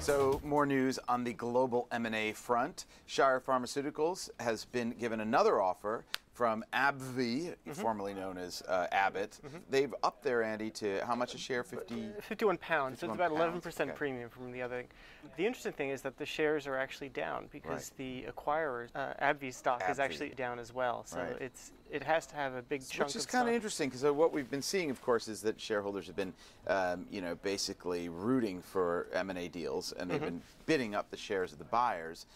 So more news on the global M&A front. Shire Pharmaceuticals has been given another offer from AbbVie, formerly known as Abbott. They've upped their ante to how much a share? 51 pounds. So it's about 11% premium from the other. The interesting thing is that the shares are actually down because the acquirer, AbbVie stock, is actually down as well. So it has to have a big chunk of Which is kind of interesting because what we've been seeing, of course, is that shareholders have been, basically rooting for M&A deals, and they've been bidding up the shares of the buyers.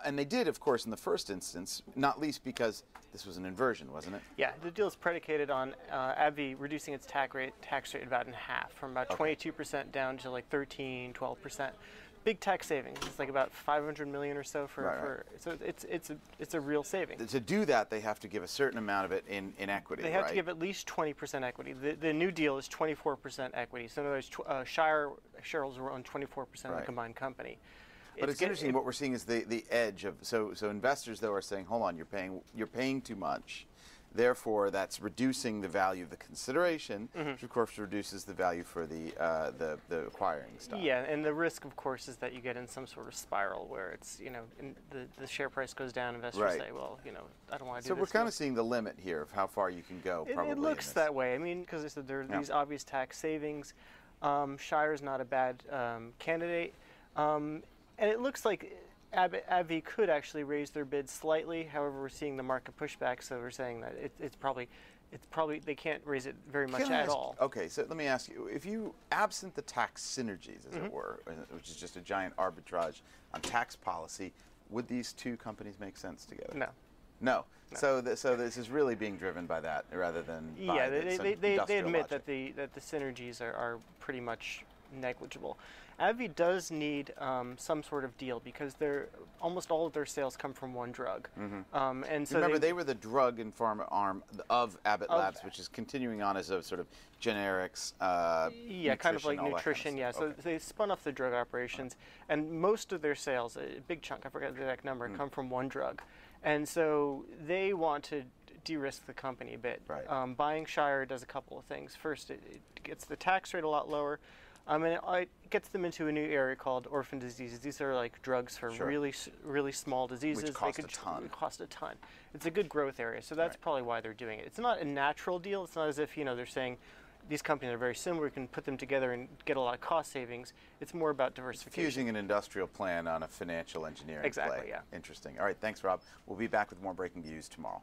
And they did, of course, in the first instance, not least because this was an inversion, wasn't it? Yeah, the deal is predicated on AbbVie reducing its tax rate about in half, from about 22% down to like 13, 12%. Big tax savings. It's like about $500 million or so so it's a real saving. To do that, they have to give a certain amount of it in equity. They have to give at least 20% equity. The new deal is 24% equity. So in other words, Shire shareholders will own 24% of the combined company. But it's interesting. What we're seeing is the edge of so investors though are saying, hold on, you're paying too much. Therefore, that's reducing the value of the consideration, which of course reduces the value for the acquiring stock. Yeah, and the risk, of course, is that you get in some sort of spiral where it's the share price goes down. Investors say, well, I don't want to do this. So we're kind of seeing the limit here of how far you can go. Probably it looks that way. I mean, because there are these obvious tax savings. Shire is not a bad candidate. And it looks like AbbVie could actually raise their bid slightly. However, we're seeing the market pushback, so we're saying that it's probably they can't raise it very much at all. Okay, so let me ask you: if you absent the tax synergies, as it were, which is just a giant arbitrage on tax policy, would these two companies make sense together? No. So this is really being driven by that rather than by they admit that the synergies are pretty much negligible. AbbVie does need some sort of deal because almost all of their sales come from one drug. And so remember, they were the drug and pharma arm of Abbott Labs, which is continuing on as a sort of generics. Kind of like nutrition. Kind of so they spun off the drug operations, and most of their sales, a big chunk, I forgot the exact number, come from one drug. And so they want to de-risk the company a bit. Buying Shire does a couple of things. First, it gets the tax rate a lot lower. And it gets them into a new area called orphan diseases. These are like drugs for really small diseases. Which cost a ton. Cost a ton. It's a good growth area, so that's probably why they're doing it. It's not a natural deal. It's not as if they're saying these companies are very similar. We can put them together and get a lot of cost savings. It's more about diversification. Fusing an industrial plan on a financial engineering play. Yeah. Interesting. All right, thanks, Rob. We'll be back with more breaking news tomorrow.